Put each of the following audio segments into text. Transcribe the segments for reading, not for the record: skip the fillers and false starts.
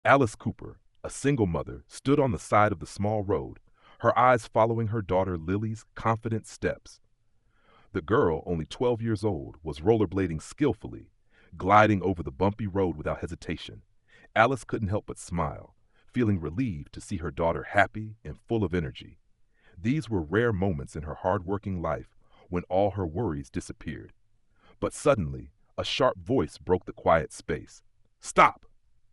Alice Cooper, a single mother, stood on the side of the small road, her eyes following her daughter Lily's confident steps. The girl, only 12 years old, was rollerblading skillfully, gliding over the bumpy road without hesitation. Alice couldn't help but smile, feeling relieved to see her daughter happy and full of energy. These were rare moments in her hard-working life when all her worries disappeared. But suddenly, a sharp voice broke the quiet space. "Stop!"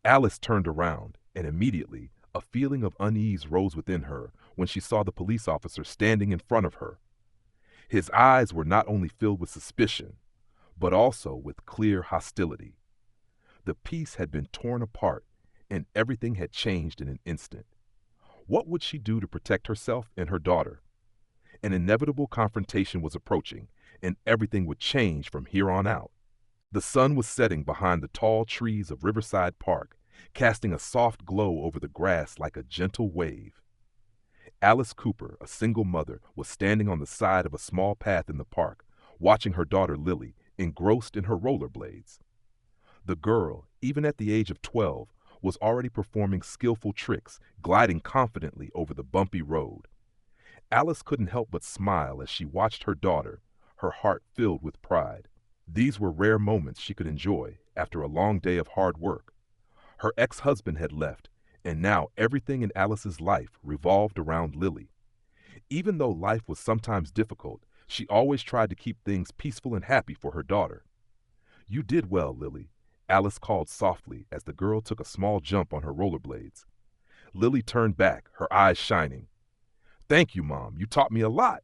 Alice turned around, and immediately a feeling of unease rose within her when she saw the police officer standing in front of her. His eyes were not only filled with suspicion, but also with clear hostility. The peace had been torn apart, and everything had changed in an instant. What would she do to protect herself and her daughter? An inevitable confrontation was approaching, and everything would change from here on out. The sun was setting behind the tall trees of Riverside Park, casting a soft glow over the grass like a gentle wave. Alice Cooper, a single mother, was standing on the side of a small path in the park, watching her daughter Lily, engrossed in her rollerblades. The girl, even at the age of 12, was already performing skillful tricks, gliding confidently over the bumpy road. Alice couldn't help but smile as she watched her daughter, her heart filled with pride. These were rare moments she could enjoy after a long day of hard work. Her ex-husband had left, and now everything in Alice's life revolved around Lily. Even though life was sometimes difficult, she always tried to keep things peaceful and happy for her daughter. "You did well, Lily," Alice called softly as the girl took a small jump on her rollerblades. Lily turned back, her eyes shining. "Thank you, Mom. You taught me a lot."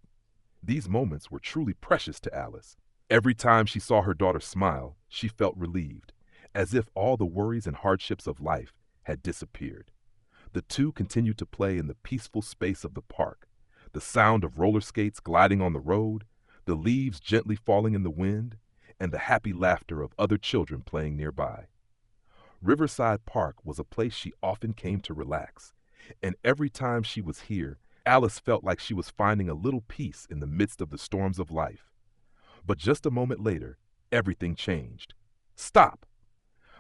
These moments were truly precious to Alice. Every time she saw her daughter smile, she felt relieved, as if all the worries and hardships of life had disappeared. The two continued to play in the peaceful space of the park, the sound of roller skates gliding on the road, the leaves gently falling in the wind, and the happy laughter of other children playing nearby. Riverside Park was a place she often came to relax, and every time she was here, Alice felt like she was finding a little peace in the midst of the storms of life. But just a moment later, everything changed. "Stop!"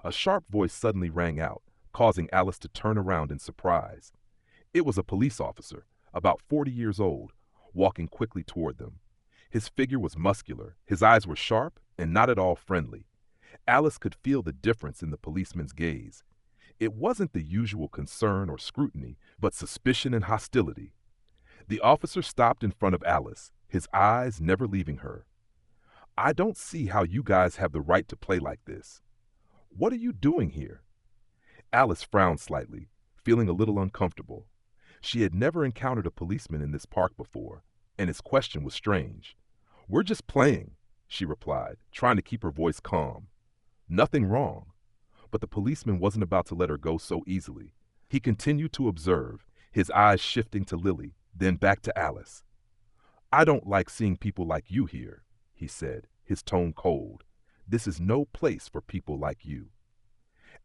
A sharp voice suddenly rang out, causing Alice to turn around in surprise. It was a police officer, about 40 years old, walking quickly toward them. His figure was muscular, his eyes were sharp, and not at all friendly. Alice could feel the difference in the policeman's gaze. It wasn't the usual concern or scrutiny, but suspicion and hostility. The officer stopped in front of Alice, his eyes never leaving her. "I don't see how you guys have the right to play like this. What are you doing here?" Alice frowned slightly, feeling a little uncomfortable. She had never encountered a policeman in this park before, and his question was strange. "We're just playing," she replied, trying to keep her voice calm. Nothing wrong. But the policeman wasn't about to let her go so easily. He continued to observe, his eyes shifting to Lily, then back to Alice. "I don't like seeing people like you here," he said, his tone cold. "This is no place for people like you."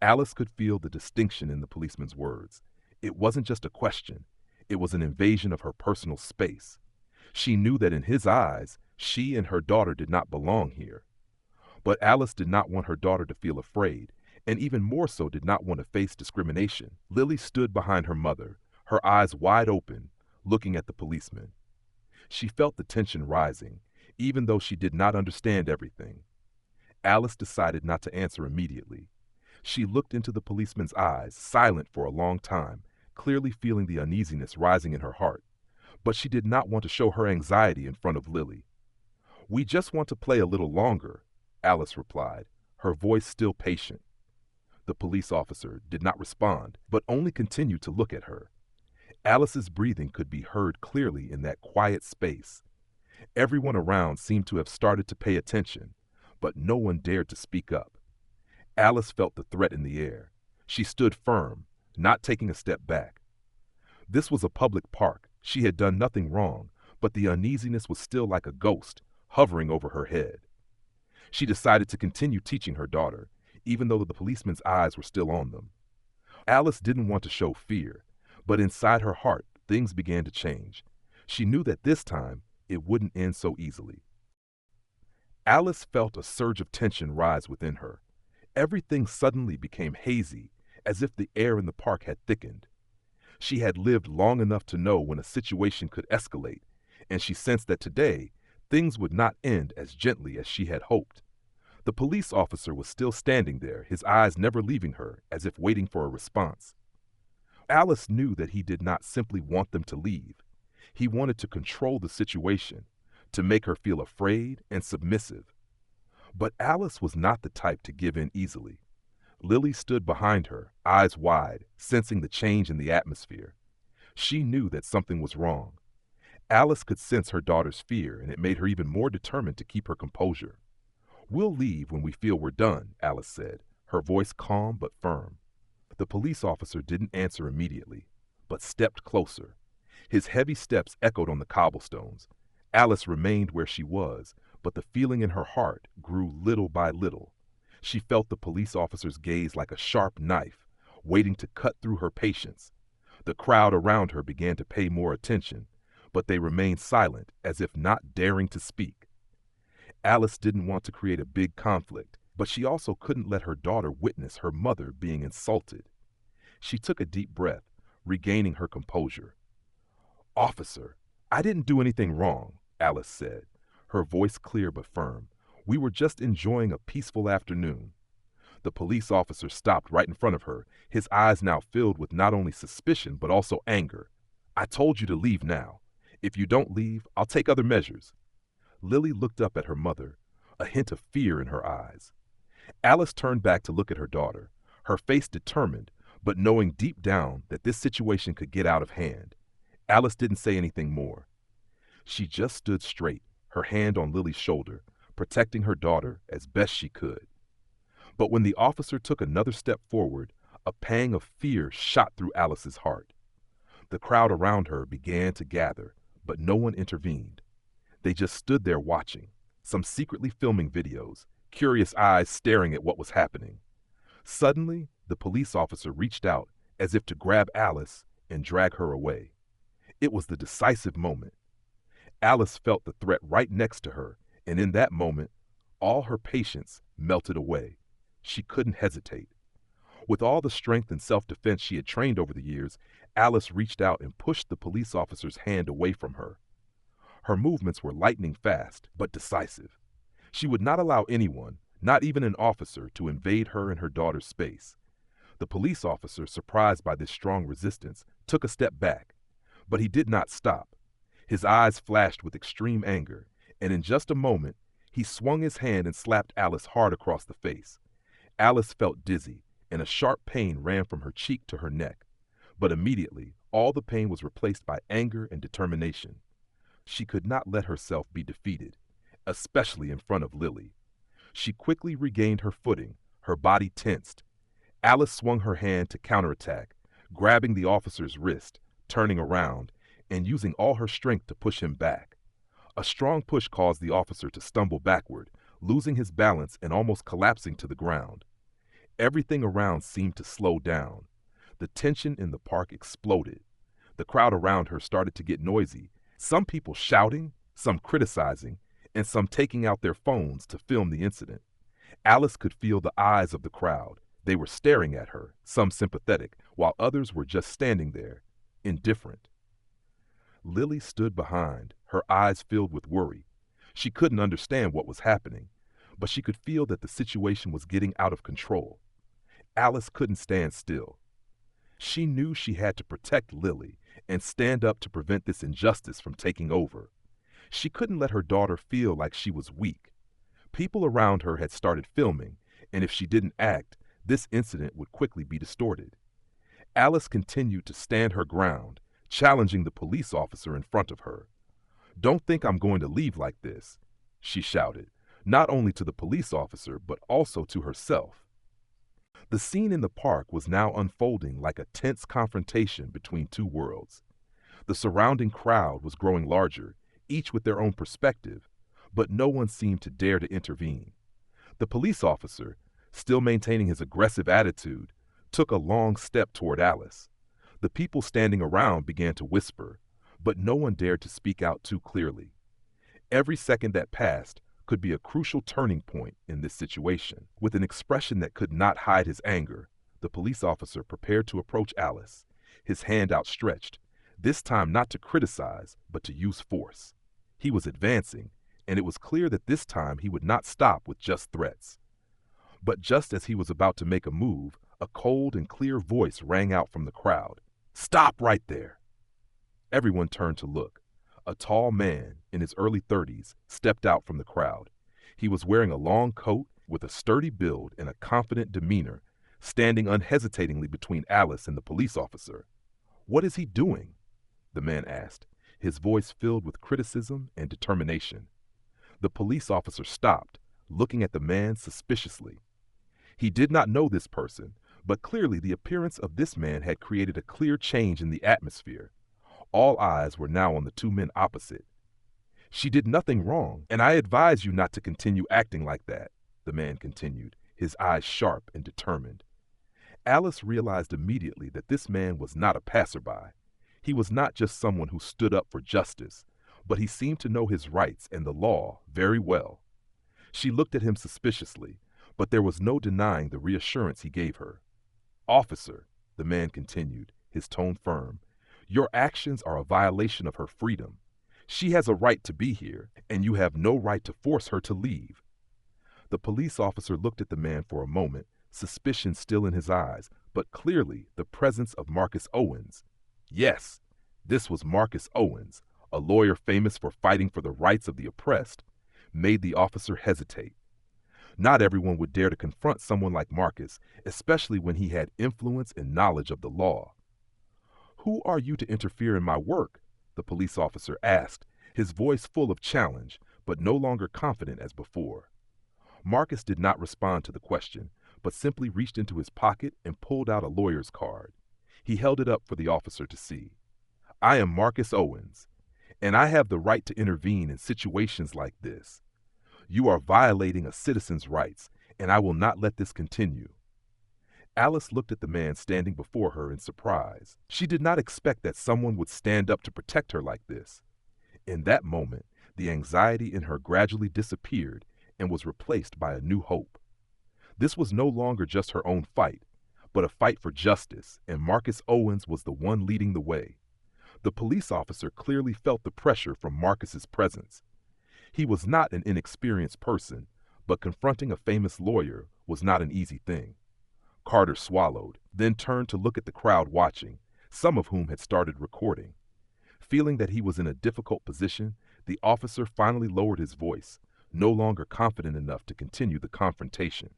Alice could feel the distinction in the policeman's words. It wasn't just a question, it was an invasion of her personal space. She knew that in his eyes, she and her daughter did not belong here. But Alice did not want her daughter to feel afraid, and even more so did not want to face discrimination. Lily stood behind her mother, her eyes wide open, looking at the policeman. She felt the tension rising, even though she did not understand everything. Alice decided not to answer immediately. She looked into the policeman's eyes, silent for a long time, clearly feeling the uneasiness rising in her heart. But she did not want to show her anxiety in front of Lily. "We just want to play a little longer," Alice replied, her voice still patient. The police officer did not respond, but only continued to look at her. Alice's breathing could be heard clearly in that quiet space. Everyone around seemed to have started to pay attention, but no one dared to speak up. Alice felt the threat in the air. She stood firm, not taking a step back. This was a public park. She had done nothing wrong, but the uneasiness was still like a ghost, hovering over her head. She decided to continue teaching her daughter, even though the policeman's eyes were still on them. Alice didn't want to show fear, but inside her heart, things began to change. She knew that this time, it wouldn't end so easily. Alice felt a surge of tension rise within her. Everything suddenly became hazy, as if the air in the park had thickened. She had lived long enough to know when a situation could escalate, and she sensed that today things would not end as gently as she had hoped. The police officer was still standing there, his eyes never leaving her, as if waiting for a response. Alice knew that he did not simply want them to leave. He wanted to control the situation, to make her feel afraid and submissive. But Alice was not the type to give in easily. Lily stood behind her, eyes wide, sensing the change in the atmosphere. She knew that something was wrong. Alice could sense her daughter's fear, and it made her even more determined to keep her composure. "We'll leave when we feel we're done," Alice said, her voice calm but firm. The police officer didn't answer immediately, but stepped closer. His heavy steps echoed on the cobblestones. Alice remained where she was, but the feeling in her heart grew little by little. She felt the police officer's gaze like a sharp knife, waiting to cut through her patience. The crowd around her began to pay more attention, but they remained silent, as if not daring to speak. Alice didn't want to create a big conflict, but she also couldn't let her daughter witness her mother being insulted. She took a deep breath, regaining her composure. "Officer, I didn't do anything wrong," Alice said, her voice clear but firm. "We were just enjoying a peaceful afternoon." The police officer stopped right in front of her, his eyes now filled with not only suspicion but also anger. "I told you to leave now. If you don't leave, I'll take other measures." Lily looked up at her mother, a hint of fear in her eyes. Alice turned back to look at her daughter, her face determined, but knowing deep down that this situation could get out of hand. Alice didn't say anything more. She just stood straight, her hand on Lily's shoulder, protecting her daughter as best she could. But when the officer took another step forward, a pang of fear shot through Alice's heart. The crowd around her began to gather, but no one intervened. They just stood there watching, some secretly filming videos, curious eyes staring at what was happening. Suddenly, the police officer reached out as if to grab Alice and drag her away. It was the decisive moment. Alice felt the threat right next to her, and in that moment, all her patience melted away. She couldn't hesitate. With all the strength and self-defense she had trained over the years, Alice reached out and pushed the police officer's hand away from her. Her movements were lightning fast, but decisive. She would not allow anyone, not even an officer, to invade her and her daughter's space. The police officer, surprised by this strong resistance, took a step back. But he did not stop. His eyes flashed with extreme anger, and in just a moment, he swung his hand and slapped Alice hard across the face. Alice felt dizzy, and a sharp pain ran from her cheek to her neck. But immediately, all the pain was replaced by anger and determination. She could not let herself be defeated, especially in front of Lily. She quickly regained her footing, her body tensed. Alice swung her hand to counterattack, grabbing the officer's wrist, turning around, and using all her strength to push him back. A strong push caused the officer to stumble backward, losing his balance and almost collapsing to the ground. Everything around seemed to slow down. The tension in the park exploded. The crowd around her started to get noisy, some people shouting, some criticizing, and some taking out their phones to film the incident. Alice could feel the eyes of the crowd. They were staring at her, some sympathetic, while others were just standing there, indifferent. Lily stood behind, her eyes filled with worry. She couldn't understand what was happening, but she could feel that the situation was getting out of control. Alice couldn't stand still. She knew she had to protect Lily and stand up to prevent this injustice from taking over. She couldn't let her daughter feel like she was weak. People around her had started filming, and if she didn't act, this incident would quickly be distorted. Alice continued to stand her ground, challenging the police officer in front of her. "Don't think I'm going to leave like this," she shouted, not only to the police officer but also to herself. The scene in the park was now unfolding like a tense confrontation between two worlds. The surrounding crowd was growing larger, each with their own perspective, but no one seemed to dare to intervene. The police officer, still maintaining his aggressive attitude, took a long step toward Alice. The people standing around began to whisper, but no one dared to speak out too clearly. Every second that passed could be a crucial turning point in this situation. With an expression that could not hide his anger, The police officer prepared to approach Alice, his hand outstretched, this time not to criticize, but to use force. He was advancing, and it was clear that this time he would not stop with just threats. But just as he was about to make a move, a cold and clear voice rang out from the crowd. "Stop right there!" Everyone turned to look. A tall man, in his early 30s, stepped out from the crowd. He was wearing a long coat with a sturdy build and a confident demeanor, standing unhesitatingly between Alice and the police officer. "What is he doing?" the man asked, his voice filled with criticism and determination. The police officer stopped, looking at the man suspiciously. He did not know this person, but clearly the appearance of this man had created a clear change in the atmosphere. All eyes were now on the two men opposite. "She did nothing wrong, and I advise you not to continue acting like that," the man continued, his eyes sharp and determined. Alice realized immediately that this man was not a passerby. He was not just someone who stood up for justice, but he seemed to know his rights and the law very well. She looked at him suspiciously, but there was no denying the reassurance he gave her. "Officer," the man continued, his tone firm, "your actions are a violation of her freedom. She has a right to be here, and you have no right to force her to leave." The police officer looked at the man for a moment, suspicion still in his eyes, but clearly the presence of Marcus Owens. Yes, this was Marcus Owens, a lawyer famous for fighting for the rights of the oppressed, made the officer hesitate. Not everyone would dare to confront someone like Marcus, especially when he had influence and knowledge of the law. "Who are you to interfere in my work?" the police officer asked, his voice full of challenge, but no longer confident as before. Marcus did not respond to the question, but simply reached into his pocket and pulled out a lawyer's card. He held it up for the officer to see. "I am Marcus Owens, and I have the right to intervene in situations like this. You are violating a citizen's rights, and I will not let this continue." Alice looked at the man standing before her in surprise. She did not expect that someone would stand up to protect her like this. In that moment, the anxiety in her gradually disappeared and was replaced by a new hope. This was no longer just her own fight, but a fight for justice, and Marcus Owens was the one leading the way. The police officer clearly felt the pressure from Marcus's presence. He was not an inexperienced person, but confronting a famous lawyer was not an easy thing. Carter swallowed, then turned to look at the crowd watching, some of whom had started recording. Feeling that he was in a difficult position, the officer finally lowered his voice, no longer confident enough to continue the confrontation.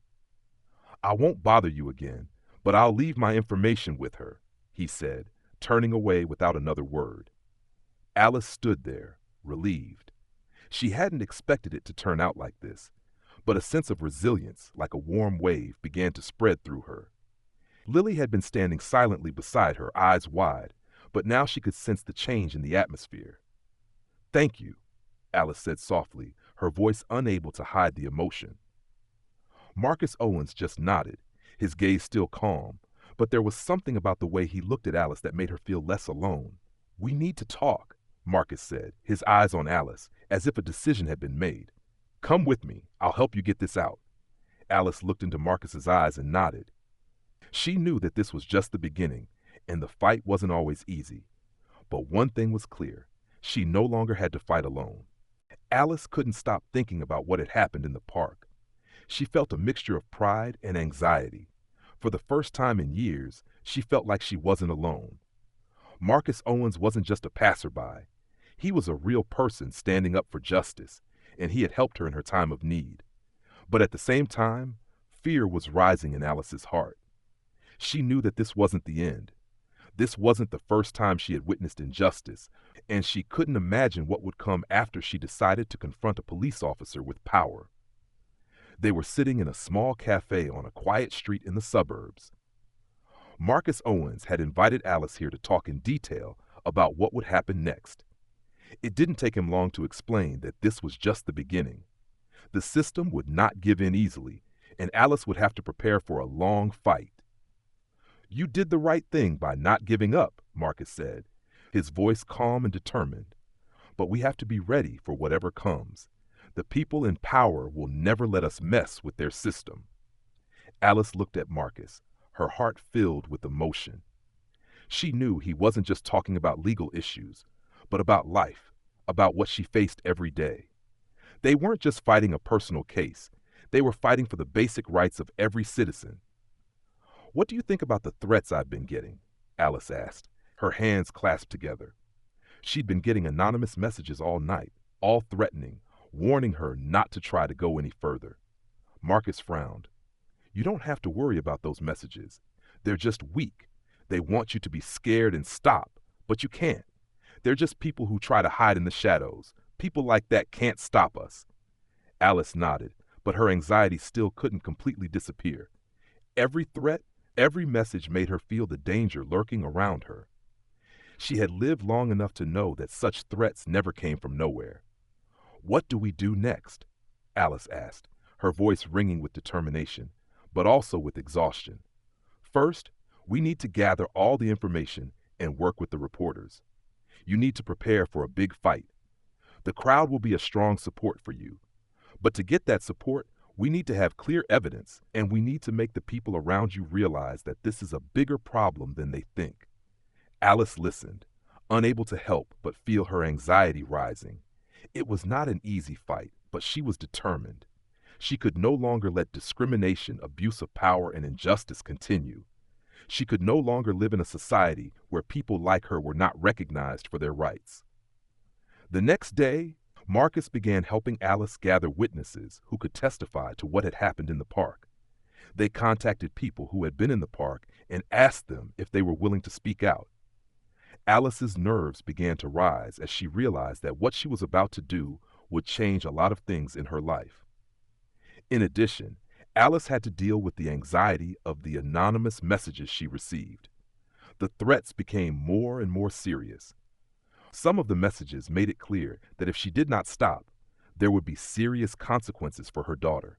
"I won't bother you again, but I'll leave my information with her," he said, turning away without another word. Alice stood there, relieved. She hadn't expected it to turn out like this, but a sense of resilience, like a warm wave, began to spread through her. Lily had been standing silently beside her, eyes wide, but now she could sense the change in the atmosphere. "Thank you," Alice said softly, her voice unable to hide the emotion. Marcus Owens just nodded, his gaze still calm, but there was something about the way he looked at Alice that made her feel less alone. "We need to talk," Marcus said, his eyes on Alice, as if a decision had been made. "Come with me. I'll help you get this out." Alice looked into Marcus's eyes and nodded. She knew that this was just the beginning, and the fight wasn't always easy. But one thing was clear. She no longer had to fight alone. Alice couldn't stop thinking about what had happened in the park. She felt a mixture of pride and anxiety. For the first time in years, she felt like she wasn't alone. Marcus Owens wasn't just a passerby. He was a real person standing up for justice, and he had helped her in her time of need. But at the same time, fear was rising in Alice's heart. She knew that this wasn't the end. This wasn't the first time she had witnessed injustice, and she couldn't imagine what would come after she decided to confront a police officer with power. They were sitting in a small cafe on a quiet street in the suburbs. Marcus Owens had invited Alice here to talk in detail about what would happen next. It didn't take him long to explain that this was just the beginning. The system would not give in easily, and Alice would have to prepare for a long fight. "You did the right thing by not giving up," Marcus said, his voice calm and determined. "But we have to be ready for whatever comes. The people in power will never let us mess with their system." Alice looked at Marcus, her heart filled with emotion. She knew he wasn't just talking about legal issues, but about life, about what she faced every day. They weren't just fighting a personal case, they were fighting for the basic rights of every citizen. "What do you think about the threats I've been getting?" Alice asked, her hands clasped together. She'd been getting anonymous messages all night, all threatening, warning her not to try to go any further. Marcus frowned. "You don't have to worry about those messages. They're just weak. They want you to be scared and stop, but you can't. They're just people who try to hide in the shadows. People like that can't stop us." Alice nodded, but her anxiety still couldn't completely disappear. Every threat, every message made her feel the danger lurking around her. She had lived long enough to know that such threats never came from nowhere. "What do we do next?" Alice asked, her voice ringing with determination, but also with exhaustion. "First, we need to gather all the information and work with the reporters. You need to prepare for a big fight. The crowd will be a strong support for you. But to get that support, we need to have clear evidence, and we need to make the people around you realize that this is a bigger problem than they think." Alice listened, unable to help but feel her anxiety rising. It was not an easy fight, but she was determined. She could no longer let discrimination, abuse of power, and injustice continue. She could no longer live in a society where people like her were not recognized for their rights. The next day, Marcus began helping Alice gather witnesses who could testify to what had happened in the park. They contacted people who had been in the park and asked them if they were willing to speak out. Alice's nerves began to rise as she realized that what she was about to do would change a lot of things in her life. In addition, Alice had to deal with the anxiety of the anonymous messages she received. The threats became more and more serious. Some of the messages made it clear that if she did not stop, there would be serious consequences for her daughter.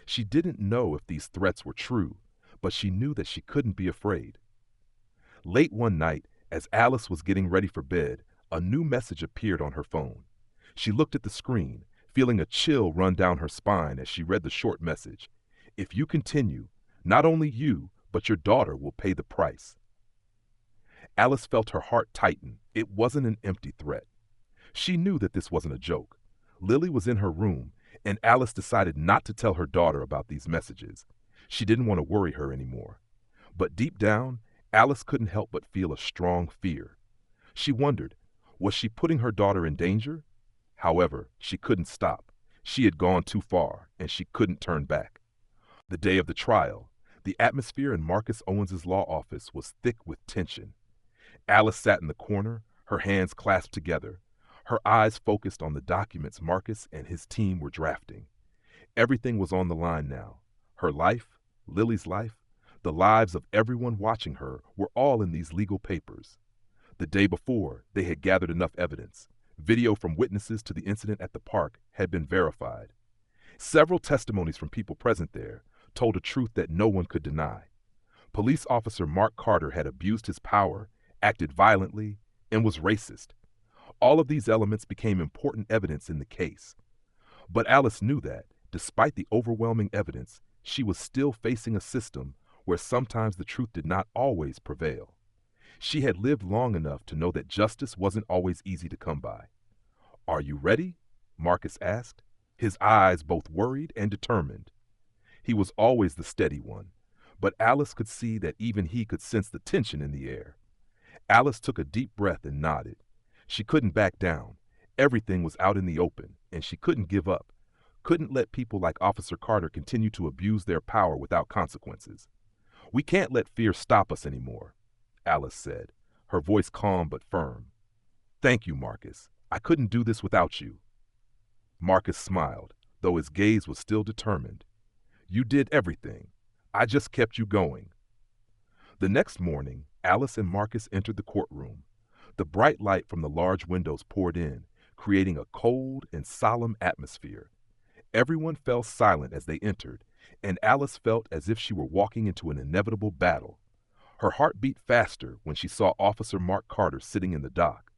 She didn't know if these threats were true, but she knew that she couldn't be afraid. Late one night, as Alice was getting ready for bed, a new message appeared on her phone. She looked at the screen, feeling a chill run down her spine as she read the short message. "If you continue, not only you, but your daughter will pay the price." Alice felt her heart tighten. It wasn't an empty threat. She knew that this wasn't a joke. Lily was in her room, and Alice decided not to tell her daughter about these messages. She didn't want to worry her anymore. But deep down, Alice couldn't help but feel a strong fear. She wondered, was she putting her daughter in danger? However, she couldn't stop. She had gone too far, and she couldn't turn back. The day of the trial, the atmosphere in Marcus Owens's law office was thick with tension. Alice sat in the corner, her hands clasped together, her eyes focused on the documents Marcus and his team were drafting. Everything was on the line now. Her life, Lily's life, the lives of everyone watching her were all in these legal papers. The day before, they had gathered enough evidence. Video from witnesses to the incident at the park had been verified. Several testimonies from people present there told a truth that no one could deny. Police officer Mark Carter had abused his power, acted violently, and was racist. All of these elements became important evidence in the case. But Alice knew that, despite the overwhelming evidence, she was still facing a system where sometimes the truth did not always prevail. She had lived long enough to know that justice wasn't always easy to come by. "Are you ready?" Marcus asked, his eyes both worried and determined. He was always the steady one, but Alice could see that even he could sense the tension in the air. Alice took a deep breath and nodded. She couldn't back down. Everything was out in the open, and she couldn't give up. Couldn't let people like Officer Carter continue to abuse their power without consequences. "We can't let fear stop us anymore," Alice said, her voice calm but firm. "Thank you, Marcus. I couldn't do this without you." Marcus smiled, though his gaze was still determined. "You did everything. I just kept you going." The next morning, Alice and Marcus entered the courtroom. The bright light from the large windows poured in, creating a cold and solemn atmosphere. Everyone fell silent as they entered, and Alice felt as if she were walking into an inevitable battle. Her heart beat faster when she saw Officer Mark Carter sitting in the dock.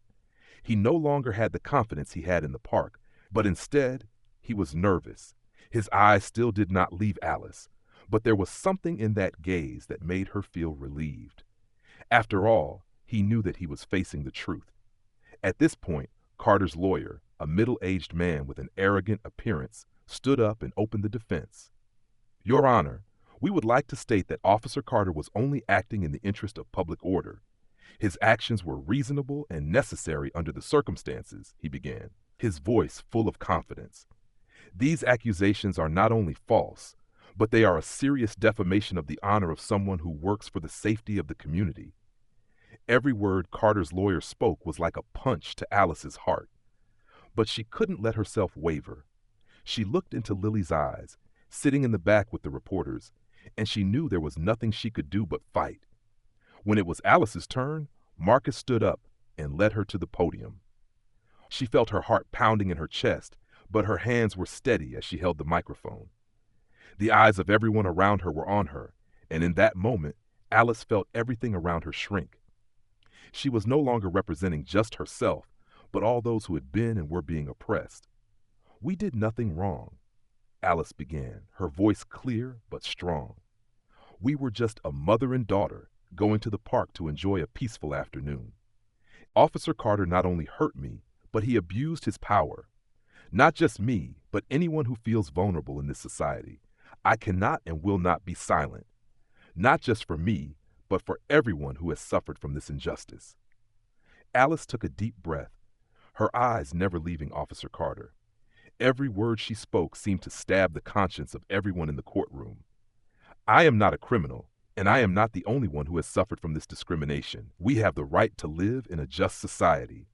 He no longer had the confidence he had in the park, but instead, he was nervous. His eyes still did not leave Alice, But there was something in that gaze that made her feel relieved. After all, he knew that he was facing the truth. At this point, Carter's lawyer, a middle-aged man with an arrogant appearance, stood up and opened the defense. Your Honor, we would like to state that Officer Carter was only acting in the interest of public order. His actions were reasonable and necessary under the circumstances, he began, his voice full of confidence. These accusations are not only false, but they are a serious defamation of the honor of someone who works for the safety of the community. Every word Carter's lawyer spoke was like a punch to Alice's heart. But she couldn't let herself waver. She looked into Lily's eyes, sitting in the back with the reporters, and she knew there was nothing she could do but fight. When it was Alice's turn, Marcus stood up and led her to the podium. She felt her heart pounding in her chest, but her hands were steady as she held the microphone. The eyes of everyone around her were on her, and in that moment, Alice felt everything around her shrink. She was no longer representing just herself, but all those who had been and were being oppressed. We did nothing wrong, Alice began, her voice clear but strong. We were just a mother and daughter going to the park to enjoy a peaceful afternoon. Officer Carter not only hurt me, but he abused his power. Not just me, but anyone who feels vulnerable in this society. I cannot and will not be silent. Not just for me, but for everyone who has suffered from this injustice. Alice took a deep breath, her eyes never leaving Officer Carter. Every word she spoke seemed to stab the conscience of everyone in the courtroom. I am not a criminal, and I am not the only one who has suffered from this discrimination. We have the right to live in a just society.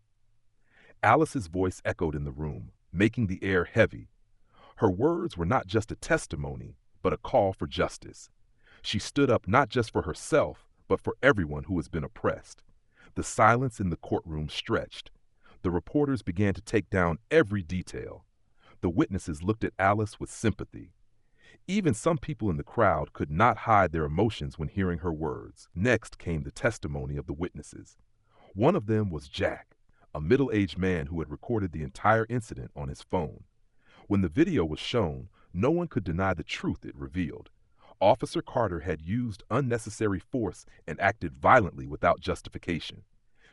Alice's voice echoed in the room, making the air heavy. Her words were not just a testimony, but a call for justice. She stood up not just for herself, but for everyone who has been oppressed. The silence in the courtroom stretched. The reporters began to take down every detail. The witnesses looked at Alice with sympathy. Even some people in the crowd could not hide their emotions when hearing her words. Next came the testimony of the witnesses. One of them was Jack, a middle-aged man who had recorded the entire incident on his phone. When the video was shown, no one could deny the truth it revealed. Officer Carter had used unnecessary force and acted violently without justification.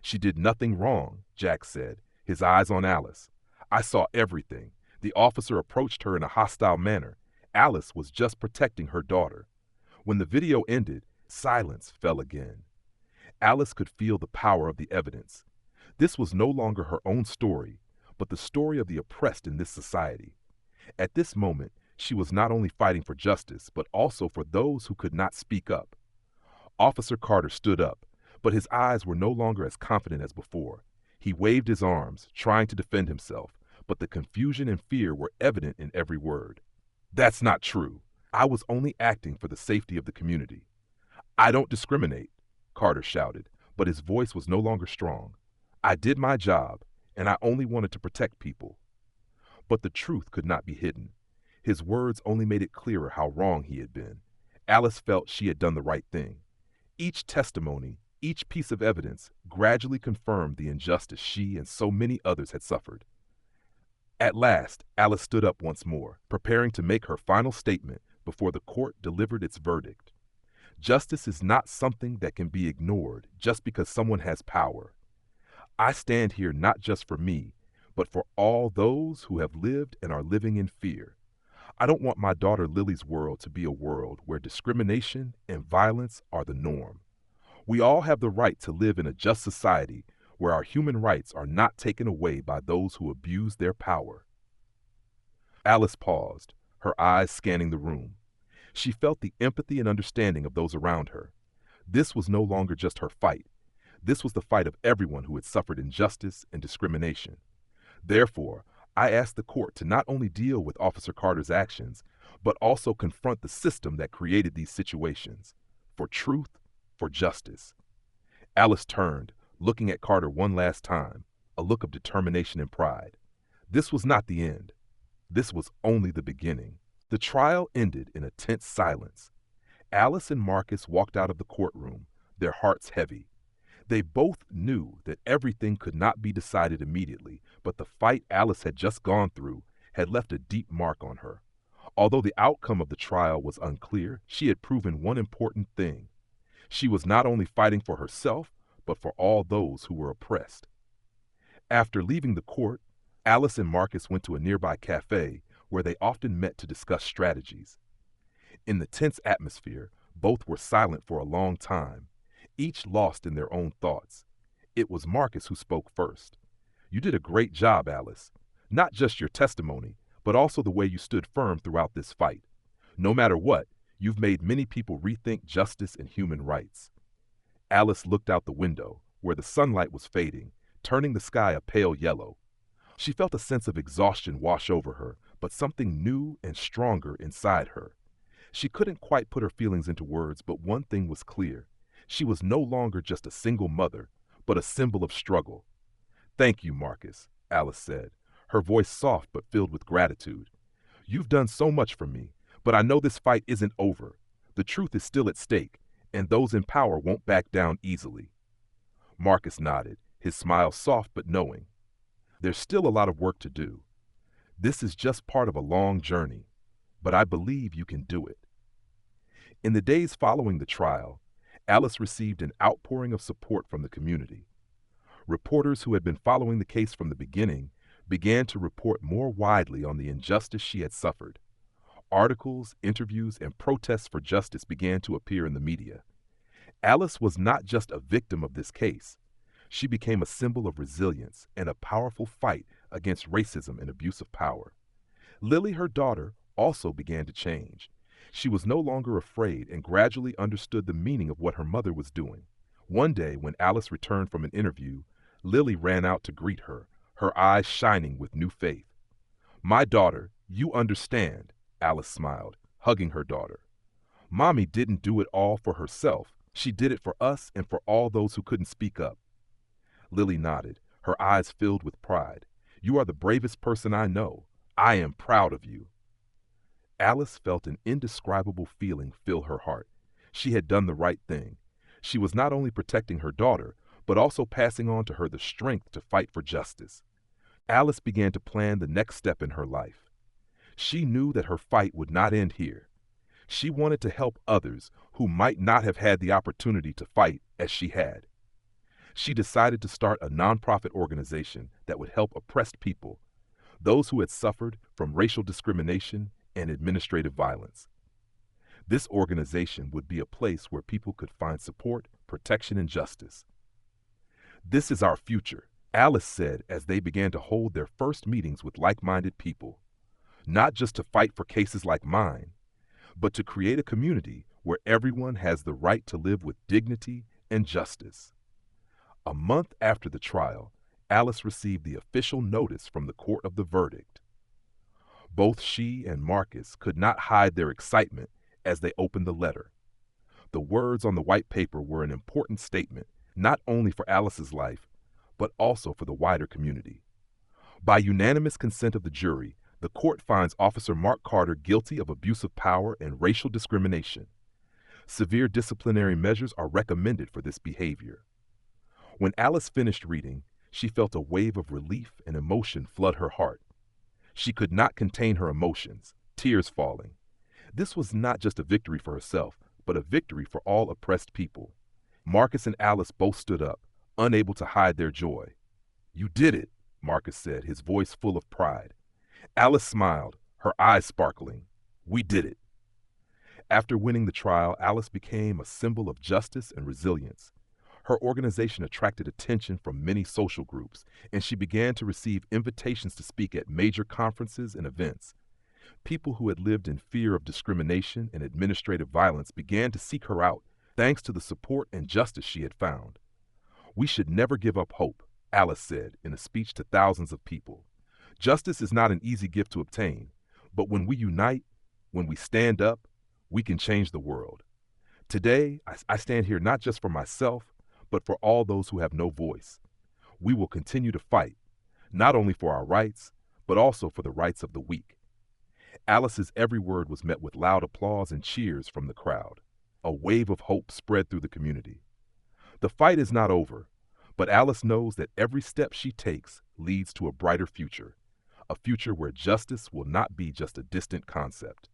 She did nothing wrong, Jack said, his eyes on Alice. I saw everything. The officer approached her in a hostile manner. Alice was just protecting her daughter. When the video ended, silence fell again. Alice could feel the power of the evidence. This was no longer her own story, but the story of the oppressed in this society. At this moment, she was not only fighting for justice, but also for those who could not speak up. Officer Carter stood up, but his eyes were no longer as confident as before. He waved his arms, trying to defend himself, but the confusion and fear were evident in every word. That's not true. I was only acting for the safety of the community. I don't discriminate, Carter shouted, but his voice was no longer strong. I did my job, and I only wanted to protect people. But the truth could not be hidden. His words only made it clearer how wrong he had been. Alice felt she had done the right thing. Each testimony, each piece of evidence, gradually confirmed the injustice she and so many others had suffered. At last, Alice stood up once more, preparing to make her final statement before the court delivered its verdict. Justice is not something that can be ignored just because someone has power. I stand here not just for me, but for all those who have lived and are living in fear. I don't want my daughter Lily's world to be a world where discrimination and violence are the norm. We all have the right to live in a just society where our human rights are not taken away by those who abuse their power. Alice paused, her eyes scanning the room. She felt the empathy and understanding of those around her. This was no longer just her fight. This was the fight of everyone who had suffered injustice and discrimination. Therefore, I asked the court to not only deal with Officer Carter's actions, but also confront the system that created these situations. For truth, for justice. Alice turned, looking at Carter one last time, a look of determination and pride. This was not the end. This was only the beginning. The trial ended in a tense silence. Alice and Marcus walked out of the courtroom, their hearts heavy. They both knew that everything could not be decided immediately, but the fight Alice had just gone through had left a deep mark on her. Although the outcome of the trial was unclear, she had proven one important thing. She was not only fighting for herself, but for all those who were oppressed. After leaving the court, Alice and Marcus went to a nearby cafe where they often met to discuss strategies. In the tense atmosphere, both were silent for a long time, each lost in their own thoughts. It was Marcus who spoke first. "You did a great job, Alice. Not just your testimony, but also the way you stood firm throughout this fight. No matter what, you've made many people rethink justice and human rights." Alice looked out the window, where the sunlight was fading, turning the sky a pale yellow. She felt a sense of exhaustion wash over her, but something new and stronger inside her. She couldn't quite put her feelings into words, but one thing was clear. She was no longer just a single mother, but a symbol of struggle. "Thank you, Marcus," Alice said, her voice soft but filled with gratitude. "You've done so much for me, but I know this fight isn't over. The truth is still at stake, and those in power won't back down easily." Marcus nodded, his smile soft but knowing. "There's still a lot of work to do. This is just part of a long journey, but I believe you can do it." In the days following the trial, Alice received an outpouring of support from the community. Reporters who had been following the case from the beginning began to report more widely on the injustice she had suffered. Articles, interviews, and protests for justice began to appear in the media. Alice was not just a victim of this case. She became a symbol of resilience and a powerful fight against racism and abuse of power. Lily, her daughter, also began to change. She was no longer afraid and gradually understood the meaning of what her mother was doing. One day, when Alice returned from an interview, Lily ran out to greet her, her eyes shining with new faith. "My daughter, you understand," Alice smiled, hugging her daughter. "Mommy didn't do it all for herself. She did it for us and for all those who couldn't speak up." Lily nodded, her eyes filled with pride. "You are the bravest person I know. I am proud of you." Alice felt an indescribable feeling fill her heart. She had done the right thing. She was not only protecting her daughter, but also passing on to her the strength to fight for justice. Alice began to plan the next step in her life. She knew that her fight would not end here. She wanted to help others who might not have had the opportunity to fight as she had. She decided to start a nonprofit organization that would help oppressed people, those who had suffered from racial discrimination and administrative violence. This organization would be a place where people could find support, protection, and justice. "This is our future," Alice said as they began to hold their first meetings with like-minded people. "Not just to fight for cases like mine, but to create a community where everyone has the right to live with dignity and justice." A month after the trial, Alice received the official notice from the court of the verdict. Both she and Marcus could not hide their excitement as they opened the letter. The words on the white paper were an important statement, not only for Alice's life, but also for the wider community. By unanimous consent of the jury, the court finds Officer Mark Carter guilty of abuse of power and racial discrimination. Severe disciplinary measures are recommended for this behavior. When Alice finished reading, she felt a wave of relief and emotion flood her heart. She could not contain her emotions, tears falling. This was not just a victory for herself, but a victory for all oppressed people. Marcus and Alice both stood up, unable to hide their joy. "You did it," Marcus said, his voice full of pride. Alice smiled, her eyes sparkling. "We did it." After winning the trial, Alice became a symbol of justice and resilience. Her organization attracted attention from many social groups, and she began to receive invitations to speak at major conferences and events. People who had lived in fear of discrimination and administrative violence began to seek her out, thanks to the support and justice she had found. "We should never give up hope," Alice said in a speech to thousands of people. "Justice is not an easy gift to obtain, but when we unite, when we stand up, we can change the world." Today, I stand here not just for myself, but for all those who have no voice. We will continue to fight, not only for our rights, but also for the rights of the weak. Alice's every word was met with loud applause and cheers from the crowd. A wave of hope spread through the community. The fight is not over, but Alice knows that every step she takes leads to a brighter future, a future where justice will not be just a distant concept.